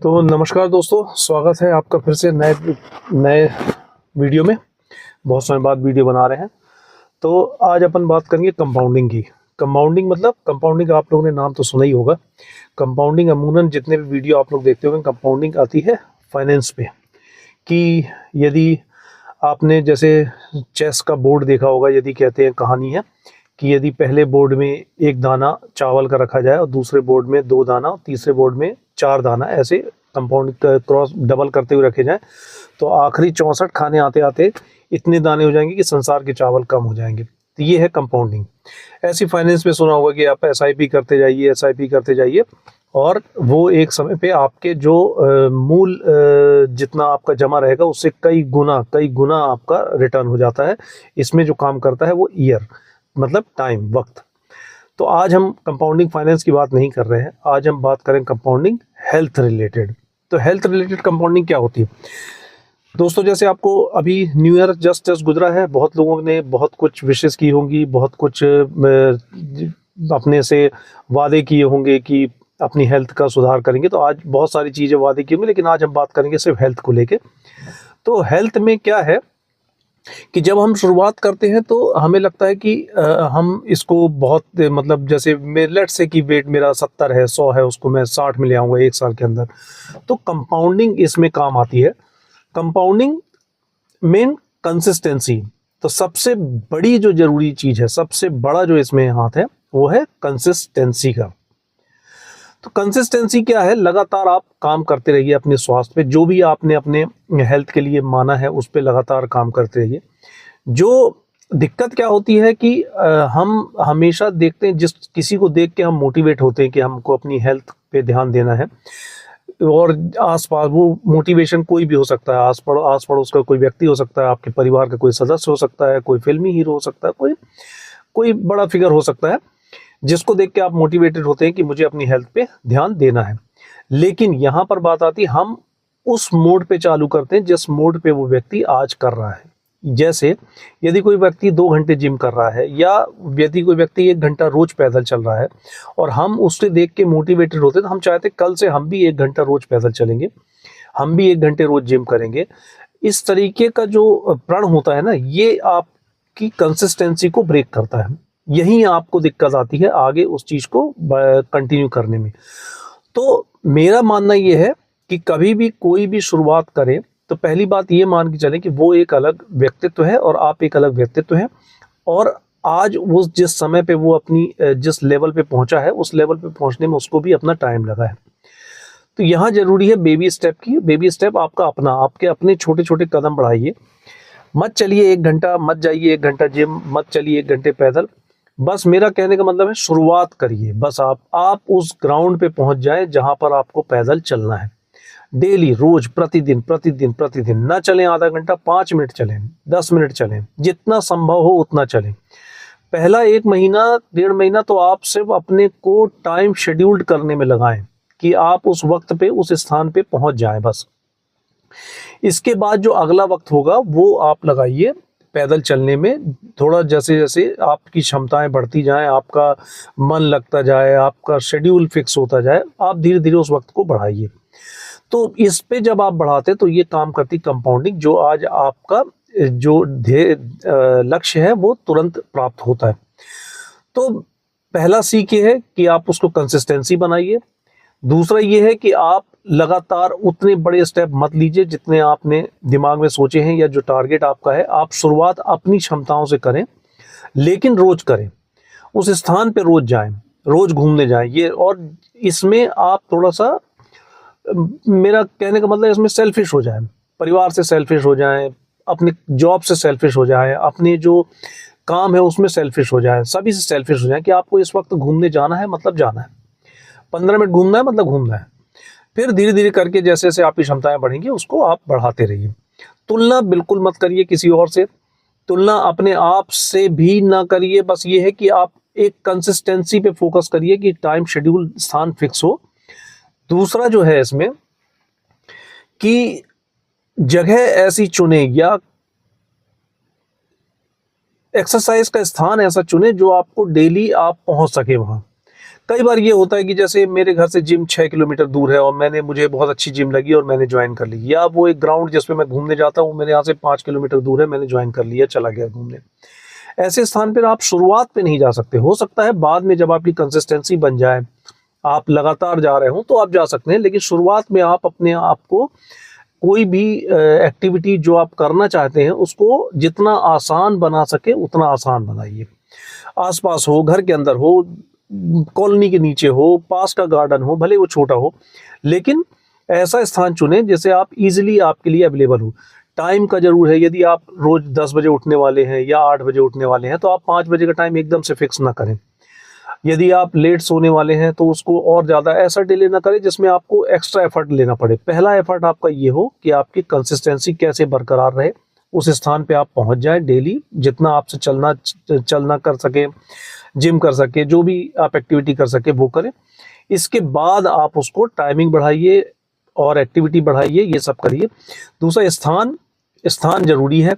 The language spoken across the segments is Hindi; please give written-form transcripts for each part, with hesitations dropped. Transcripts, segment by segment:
तो नमस्कार दोस्तों, स्वागत है आपका फिर से नए नए वीडियो में। बहुत समय बाद वीडियो बना रहे हैं। तो आज अपन बात करेंगे कंपाउंडिंग की। कंपाउंडिंग आप लोगों ने नाम तो सुना ही होगा। कंपाउंडिंग अमूमन जितने भी वीडियो आप लोग देखते होंगे, कंपाउंडिंग आती है फाइनेंस पे। कि यदि आपने जैसे चेस का बोर्ड देखा होगा, यदि कहते हैं कहानी है कि यदि पहले बोर्ड में एक दाना चावल का रखा जाए और दूसरे बोर्ड में 2 दाना और तीसरे बोर्ड में 4 दाना, ऐसे कंपाउंड क्रॉस डबल करते हुए रखे जाएं, तो आखिरी 64 खाने आते आते इतने दाने हो जाएंगे कि संसार के चावल कम हो जाएंगे। तो ये है कंपाउंडिंग। ऐसी फाइनेंस में सुना होगा कि आप एसआईपी करते जाइए, एसआईपी करते जाइए, और वो एक समय पे आपके जो मूल जितना आपका जमा रहेगा उससे कई गुना आपका रिटर्न हो जाता है। इसमें जो काम करता है वो ईयर, मतलब टाइम, वक्त। तो आज हम कंपाउंडिंग फाइनेंस की बात नहीं कर रहे हैं, आज हम बात करें कंपाउंडिंग हेल्थ रिलेटेड। तो हेल्थ रिलेटेड कंपाउंडिंग क्या होती है दोस्तों? जैसे आपको अभी न्यू ईयर जस्ट गुजरा है, बहुत लोगों ने बहुत कुछ विशेष की होंगी, बहुत कुछ अपने से वादे किए होंगे कि अपनी हेल्थ का सुधार करेंगे। तो आज बहुत सारी चीज़ें वादे की होंगी, लेकिन आज हम बात करेंगे सिर्फ हेल्थ को लेके। तो हेल्थ में क्या है कि जब हम शुरुआत करते हैं तो हमें लगता है कि हम इसको बहुत, मतलब जैसे लेट्स से कि वेट मेरा 70 है, 100 है, उसको मैं 60 में ले आऊँगा 1 साल के अंदर। तो कंपाउंडिंग इसमें काम आती है। Compounding main consistency. तो सबसे बड़ी जो जरूरी चीज़ है, सबसे बड़ा जो इसमें हाथ है, वो है कंसिस्टेंसी का। तो कंसिस्टेंसी क्या है? लगातार आप काम करते रहिए अपने स्वास्थ्य पे, जो भी आपने अपने हेल्थ के लिए माना है उस पे लगातार काम करते रहिए। जो दिक्कत क्या होती है कि हम हमेशा देखते हैं, जिस किसी को देख के हम मोटिवेट होते हैं कि हमको अपनी हेल्थ पे ध्यान देना है, और आसपास वो मोटिवेशन कोई भी हो सकता है, आस पड़ोस का कोई व्यक्ति हो सकता है, आपके परिवार का कोई सदस्य हो सकता है, कोई फिल्मी हीरो हो सकता है, कोई कोई बड़ा फिगर हो सकता है, जिसको देख के आप मोटिवेटेड होते हैं कि मुझे अपनी हेल्थ पे ध्यान देना है। लेकिन यहाँ पर बात आती है, हम उस मोड पे चालू करते हैं जिस मोड पे वो व्यक्ति आज कर रहा है। जैसे यदि कोई व्यक्ति 2 घंटे जिम कर रहा है, या यदि कोई व्यक्ति 1 घंटा रोज पैदल चल रहा है, और हम उससे देख के मोटिवेटेड होते हैं, तो हम चाहते हैं कल से हम भी 1 घंटा रोज पैदल चलेंगे, हम भी 1 घंटे रोज जिम करेंगे। इस तरीके का जो प्रण होता है ना, ये आपकी कंसिस्टेंसी को ब्रेक करता है। यहीं आपको दिक्कत आती है आगे उस चीज को कंटिन्यू करने में। तो मेरा मानना ये है कि कभी भी कोई भी शुरुआत करें तो पहली बात ये मान के चलें कि वो एक अलग व्यक्तित्व है और आप एक अलग व्यक्तित्व हैं, और आज वो जिस समय पे वो अपनी जिस लेवल पे पहुंचा है, उस लेवल पे पहुंचने में उसको भी अपना टाइम लगा है। तो यहाँ जरूरी है बेबी स्टेप की। बेबी स्टेप आपका अपना, आपके अपने छोटे छोटे कदम बढ़ाइए। मत चलिए 1 घंटा, मत जाइए 1 घंटा जिम, मत चलिए 1 घंटे पैदल। बस मेरा कहने का मतलब है शुरुआत करिए। बस आप उस ग्राउंड पे पहुंच जाए जहां पर आपको पैदल चलना है। डेली, रोज, प्रतिदिन प्रतिदिन प्रतिदिन। ना चलें आधा घंटा, 5 मिनट चलें, 10 मिनट चलें, जितना संभव हो उतना चलें। पहला 1 महीना, 1.5 महीना तो आप सिर्फ अपने को टाइम शेड्यूल्ड करने में लगाएं कि आप उस वक्त पे उस स्थान पे पहुंच जाएं बस। इसके बाद जो अगला वक्त होगा वो आप लगाइए पैदल चलने में। थोड़ा जैसे जैसे आपकी क्षमताएं बढ़ती जाएं, आपका मन लगता जाए, आपका शेड्यूल फिक्स होता जाए, आप धीरे धीरे उस वक्त को बढ़ाइए। तो इस पे जब आप बढ़ाते तो ये काम करती कंपाउंडिंग, जो आज आपका जो लक्ष्य है वो तुरंत प्राप्त होता है। तो पहला सीख ये है कि आप उसको कंसिस्टेंसी बनाइए। दूसरा ये है कि आप लगातार उतने बड़े स्टेप मत लीजिए जितने आपने दिमाग में सोचे हैं, या जो टारगेट आपका है। आप शुरुआत अपनी क्षमताओं से करें, लेकिन रोज करें। उस स्थान पे रोज जाएं, रोज घूमने जाएं। ये, और इसमें आप थोड़ा सा, मेरा कहने का मतलब इसमें सेल्फिश हो जाएं, परिवार से सेल्फिश हो जाएं, अपने जॉब से सेल्फिश हो जाएं, अपने जो काम है उसमें सेल्फिश हो जाएं, सभी से सेल्फिश हो जाएं कि आपको इस वक्त घूमने जाना है मतलब जाना है, 15 मिनट घूमना है मतलब घूमना है। फिर धीरे धीरे करके जैसे जैसे आपकी क्षमताएं बढ़ेंगी उसको आप बढ़ाते रहिए। तुलना बिल्कुल मत करिए किसी और से, तुलना अपने आप से भी ना करिए। बस ये है कि आप एक कंसिस्टेंसी पे फोकस करिए कि टाइम शेड्यूल, स्थान फिक्स हो। दूसरा जो है इसमें कि जगह ऐसी चुने, या एक्सरसाइज का स्थान ऐसा चुने जो आपको डेली आप पहुंच सके वहां। कई बार ये होता है कि जैसे मेरे घर से जिम 6 किलोमीटर दूर है और मुझे बहुत अच्छी जिम लगी और मैंने ज्वाइन कर ली, या वो एक ग्राउंड जिस पे मैं घूमने जाता हूँ मेरे यहाँ से 5 किलोमीटर दूर है, मैंने ज्वाइन कर लिया, चला गया घूमने। ऐसे स्थान पर आप शुरुआत पे नहीं जा सकते। हो सकता है बाद में जब आपकी कंसिस्टेंसी बन जाए, आप लगातार जा रहे हो तो आप जा सकते हैं, लेकिन शुरुआत में आप अपने आप को कोई भी एक्टिविटी जो आप करना चाहते हैं उसको जितना आसान बना सके उतना आसान बनाइए। आसपास हो, घर के अंदर हो, कॉलोनी के नीचे हो, पास का गार्डन हो, भले वो छोटा हो, लेकिन ऐसा स्थान चुनें जैसे आप इजीली आपके लिए अवेलेबल हो। टाइम का जरूर है, यदि आप रोज 10 बजे उठने वाले हैं या 8 बजे उठने वाले हैं तो आप 5 बजे का टाइम एकदम से फिक्स ना करें। यदि आप लेट सोने वाले हैं तो उसको और ज़्यादा ऐसा डिले ना करें जिसमें आपको एक्स्ट्रा एफर्ट लेना पड़े। पहला एफर्ट आपका ये हो कि आपकी कंसिस्टेंसी कैसे बरकरार रहे, उस स्थान पे आप पहुंच जाएं डेली, जितना आपसे चलना कर सके, जिम कर सके, जो भी आप एक्टिविटी कर सके वो करें। इसके बाद आप उसको टाइमिंग बढ़ाइए और एक्टिविटी बढ़ाइए, ये सब करिए। दूसरा, स्थान जरूरी है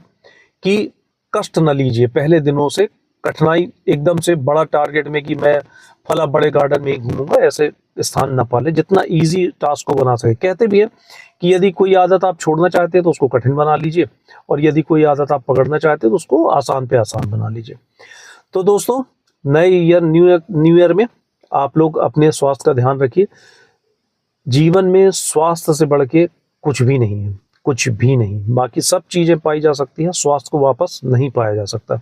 कि कष्ट न लीजिए पहले दिनों से। कठिनाई एकदम से बड़ा टारगेट में कि मैं फला बड़े गार्डन में ही घूमूंगा, ऐसे स्थान न पाले। जितना इजी टास्क को बना सके। कहते भी है कि यदि कोई आदत आप छोड़ना चाहते हैं तो उसको कठिन बना लीजिए, और यदि कोई आदत आप पकड़ना चाहते हैं तो उसको आसान पे आसान बना लीजिए। तो दोस्तों, नए न्यू ईयर में आप लोग अपने स्वास्थ्य का ध्यान रखिए। जीवन में स्वास्थ्य से बढ़ के कुछ भी नहीं है, कुछ भी नहीं। बाकी सब चीजें पाई जा सकती हैं, स्वास्थ्य को वापस नहीं पाया जा सकता।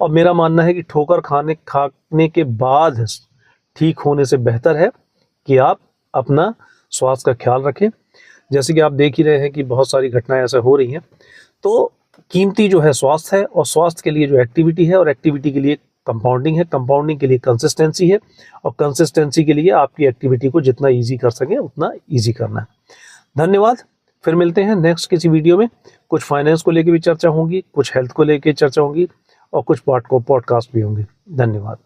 और मेरा मानना है कि ठोकर खाने के बाद ठीक होने से बेहतर है कि आप अपना स्वास्थ्य का ख्याल रखें। जैसे कि आप देख ही रहे हैं कि बहुत सारी घटनाएं ऐसे हो रही हैं। तो कीमती जो है स्वास्थ्य है, और स्वास्थ्य के लिए जो एक्टिविटी है, और एक्टिविटी के लिए कंपाउंडिंग है, कंपाउंडिंग के लिए कंसिस्टेंसी है, और कंसिस्टेंसी के लिए आपकी एक्टिविटी को जितना ईजी कर सके उतना ईजी करना है। धन्यवाद। फिर मिलते हैं नेक्स्ट किसी वीडियो में। कुछ फाइनेंस को लेकर भी चर्चा होगी, कुछ हेल्थ को लेकर चर्चा होगी, और कुछ पॉडकास्ट भी होंगे। धन्यवाद।